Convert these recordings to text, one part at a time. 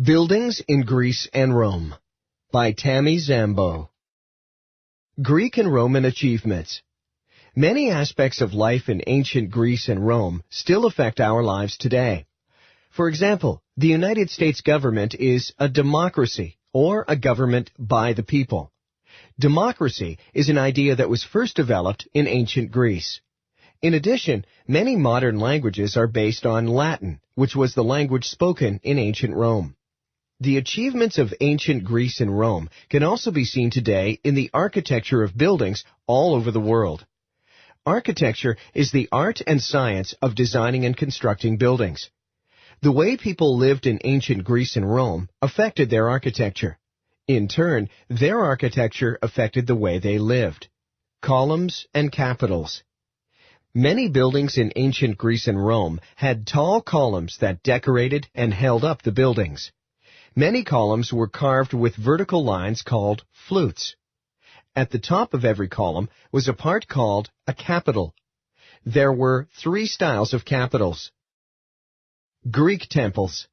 Buildings in Greece and Rome by Tammy Zambo. Greek and Roman Achievements. Many aspects of life in ancient Greece and Rome still affect our lives today. For example, the United States government is a democracy, or a government by the people. Democracy is an idea that was first developed in ancient Greece. In addition, many modern languages are based on Latin, which was the language spoken in ancient Rome. The achievements of ancient Greece and Rome can also be seen today in the architecture of buildings all over the world. Architecture is the art and science of designing and constructing buildings. The way people lived in ancient Greece and Rome affected their architecture. In turn, their architecture affected the way they lived. Columns and capitals. Many buildings in ancient Greece and Rome had tall columns that decorated and held up the buildings. Many columns were carved with vertical lines called flutes. At the top of every column was a part called a capital. There were 3 styles of capitals. Greek temples.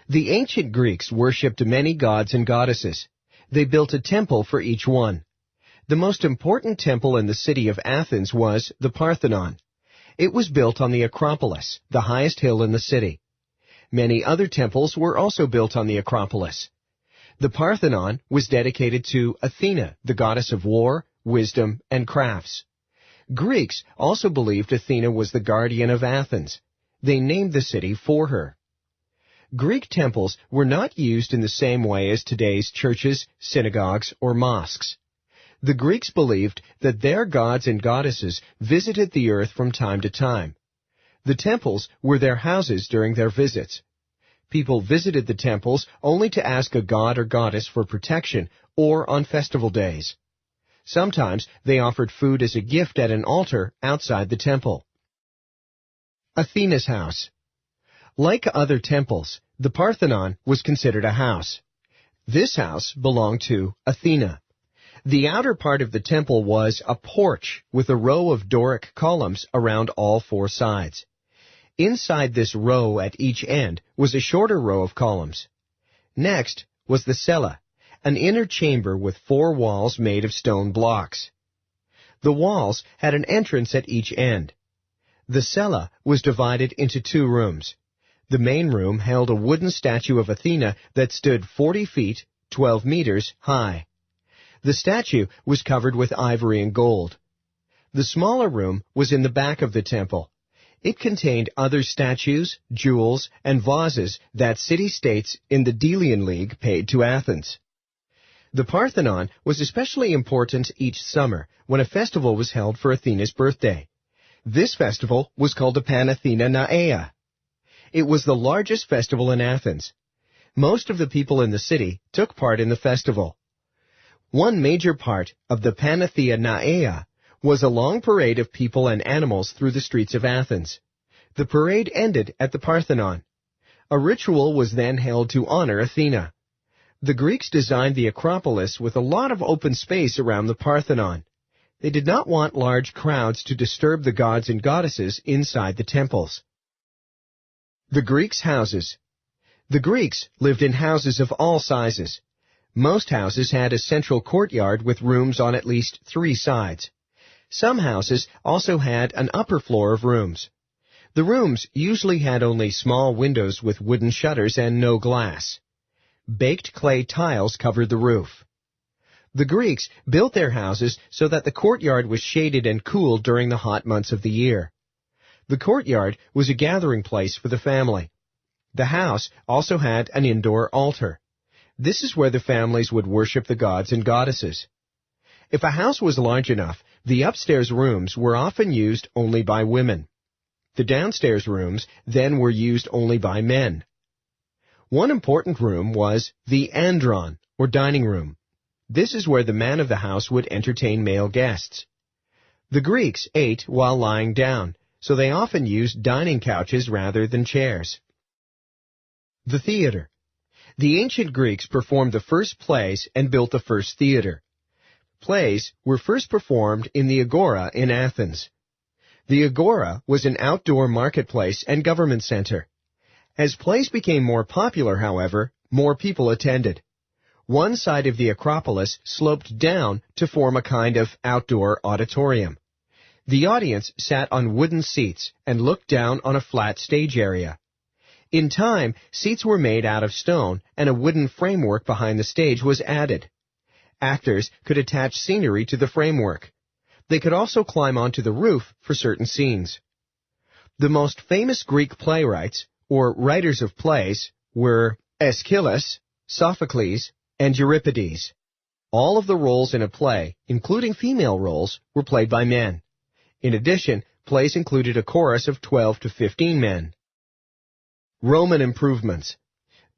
The ancient Greeks worshipped many gods and goddesses. They built a temple for each one. The most important temple in the city of Athens was the Parthenon. It was built on the Acropolis, the highest hill in the city. Many other temples were also built on the Acropolis. The Parthenon was dedicated to Athena, the goddess of war, wisdom, and crafts. Greeks also believed Athena was the guardian of Athens. They named the city for her. Greek temples were not used in the same way as today's churches, synagogues, or mosques. The Greeks believed that their gods and goddesses visited the earth from time to time. The temples were their houses during their visits. People visited the temples only to ask a god or goddess for protection or on festival days. Sometimes they offered food as a gift at an altar outside the temple. Athena's house. Like other temples, the Parthenon was considered a house. This house belonged to Athena. The outer part of the temple was a porch with a row of Doric columns around all 4 sides. Inside this row at each end was a shorter row of columns. Next was the cella, an inner chamber with 4 walls made of stone blocks. The walls had an entrance at each end. The cella was divided into 2 rooms. The main room held a wooden statue of Athena that stood 40 feet, 12 meters high. The statue was covered with ivory and gold. The smaller room was in the back of the temple. It contained other statues, jewels, and vases that city-states in the Delian League paid to Athens. The Parthenon was especially important each summer when a festival was held for Athena's birthday. This festival was called the Panathenaea. It was the largest festival in Athens. Most of the people in the city took part in the festival. One major part of the Panathenaea was a long parade of people and animals through the streets of Athens. The parade ended at the Parthenon. A ritual was then held to honor Athena. The Greeks designed the Acropolis with a lot of open space around the Parthenon. They did not want large crowds to disturb the gods and goddesses inside the temples. The Greeks' houses. The Greeks lived in houses of all sizes. Most houses had a central courtyard with rooms on at least 3 sides. Some houses also had an upper floor of rooms. The rooms usually had only small windows with wooden shutters and no glass. Baked clay tiles covered the roof. The Greeks built their houses so that the courtyard was shaded and cool during the hot months of the year. The courtyard was a gathering place for the family. The house also had an indoor altar. This is where the families would worship the gods and goddesses. If a house was large enough, the upstairs rooms were often used only by women. The downstairs rooms then were used only by men. One important room was the andron, or dining room. This is where the man of the house would entertain male guests. The Greeks ate while lying down, so they often used dining couches rather than chairs. The theater. The ancient Greeks performed the first plays and built the first theater. Plays were first performed in the Agora in Athens. The Agora was an outdoor marketplace and government center. As plays became more popular, however, more people attended. One side of the Acropolis sloped down to form a kind of outdoor auditorium. The audience sat on wooden seats and looked down on a flat stage area. In time, seats were made out of stone and a wooden framework behind the stage was added. Actors could attach scenery to the framework. They could also climb onto the roof for certain scenes. The most famous Greek playwrights, or writers of plays, were Aeschylus, Sophocles, and Euripides. All of the roles in a play, including female roles, were played by men. In addition, plays included a chorus of 12 to 15 men. Roman improvements.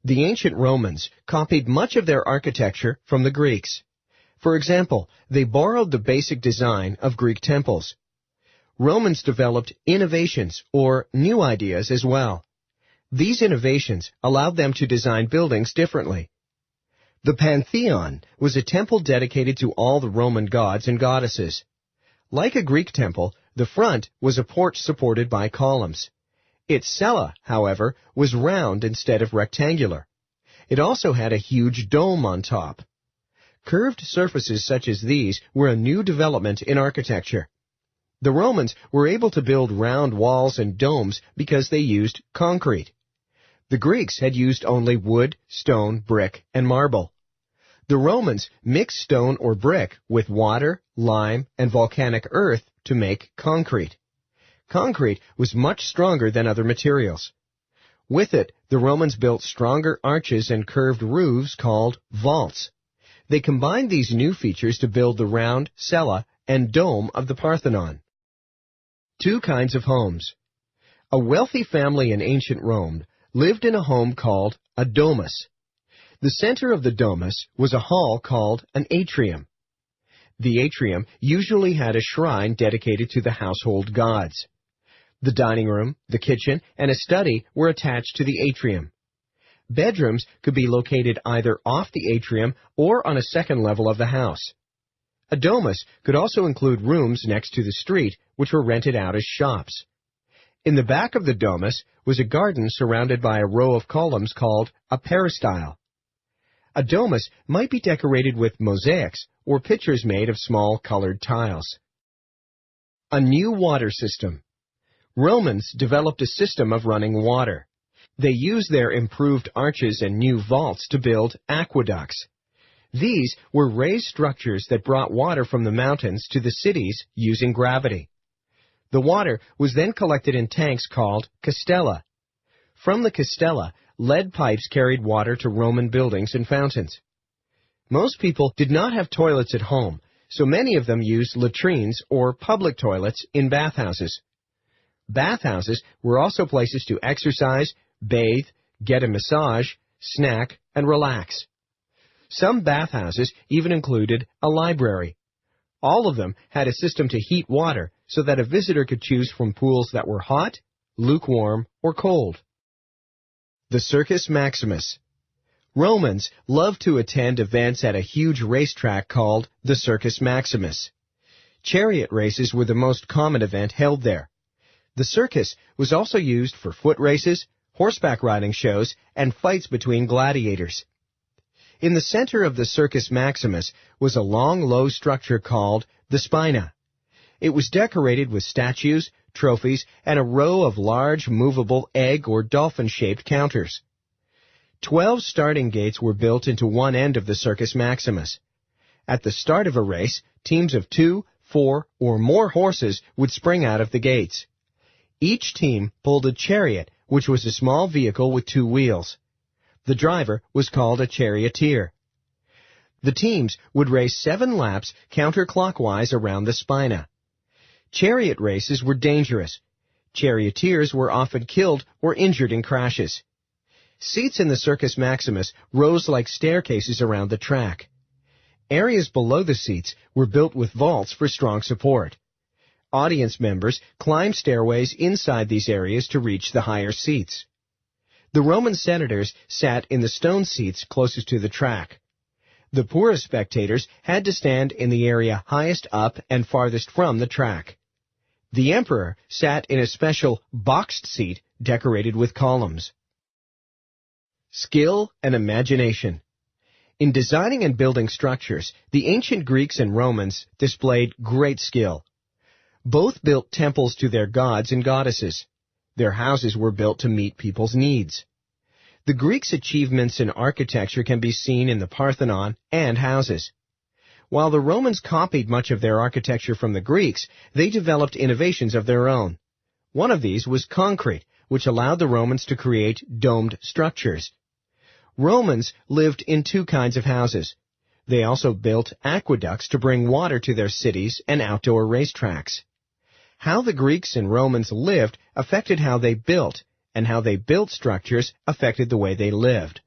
The ancient Romans copied much of their architecture from the Greeks. For example, they borrowed the basic design of Greek temples. Romans developed innovations or new ideas as well. These innovations allowed them to design buildings differently. The Pantheon was a temple dedicated to all the Roman gods and goddesses. Like a Greek temple, the front was a porch supported by columns. Its cella, however, was round instead of rectangular. It also had a huge dome on top. Curved surfaces such as these were a new development in architecture. The Romans were able to build round walls and domes because they used concrete. The Greeks had used only wood, stone, brick, and marble. The Romans mixed stone or brick with water, lime, and volcanic earth to make concrete. Concrete was much stronger than other materials. With it, the Romans built stronger arches and curved roofs called vaults. They combined these new features to build the round cella and dome of the Parthenon. Two kinds of homes. A wealthy family in ancient Rome lived in a home called a domus. The center of the domus was a hall called an atrium. The atrium usually had a shrine dedicated to the household gods. The dining room, the kitchen, and a study were attached to the atrium. Bedrooms could be located either off the atrium or on a second level of the house. A domus could also include rooms next to the street, which were rented out as shops. In the back of the domus was a garden surrounded by a row of columns called a peristyle. A domus might be decorated with mosaics or pictures made of small colored tiles. A new water system. Romans developed a system of running water. They used their improved arches and new vaults to build aqueducts. These were raised structures that brought water from the mountains to the cities using gravity. The water was then collected in tanks called castella. From the castella, lead pipes carried water to Roman buildings and fountains. Most people did not have toilets at home, so many of them used latrines or public toilets in bathhouses. Bathhouses were also places to exercise, bathe, get a massage, snack, and relax. Some bathhouses even included a library. All of them had a system to heat water so that a visitor could choose from pools that were hot, lukewarm, or cold. The Circus Maximus. Romans loved to attend events at a huge racetrack called the Circus Maximus. Chariot races were the most common event held there. The circus was also used for foot races, horseback riding shows, and fights between gladiators. In the center of the Circus Maximus was a long, low structure called the spina. It was decorated with statues, trophies, and a row of large, movable egg or dolphin-shaped counters. 12 starting gates were built into one end of the Circus Maximus. At the start of a race, teams of 2, 4, or more horses would spring out of the gates. Each team pulled a chariot, which was a small vehicle with 2 wheels. The driver was called a charioteer. The teams would race 7 laps counterclockwise around the spina. Chariot races were dangerous. Charioteers were often killed or injured in crashes. Seats in the Circus Maximus rose like staircases around the track. Areas below the seats were built with vaults for strong support. Audience members climbed stairways inside these areas to reach the higher seats. The Roman senators sat in the stone seats closest to the track. The poorest spectators had to stand in the area highest up and farthest from the track. The emperor sat in a special boxed seat decorated with columns. Skill and imagination. In designing and building structures, the ancient Greeks and Romans displayed great skill. Both built temples to their gods and goddesses. Their houses were built to meet people's needs. The Greeks' achievements in architecture can be seen in the Parthenon and houses. While the Romans copied much of their architecture from the Greeks, they developed innovations of their own. One of these was concrete, which allowed the Romans to create domed structures. Romans lived in two kinds of houses. They also built aqueducts to bring water to their cities and outdoor racetracks. How the Greeks and Romans lived affected how they built, and how they built structures affected the way they lived.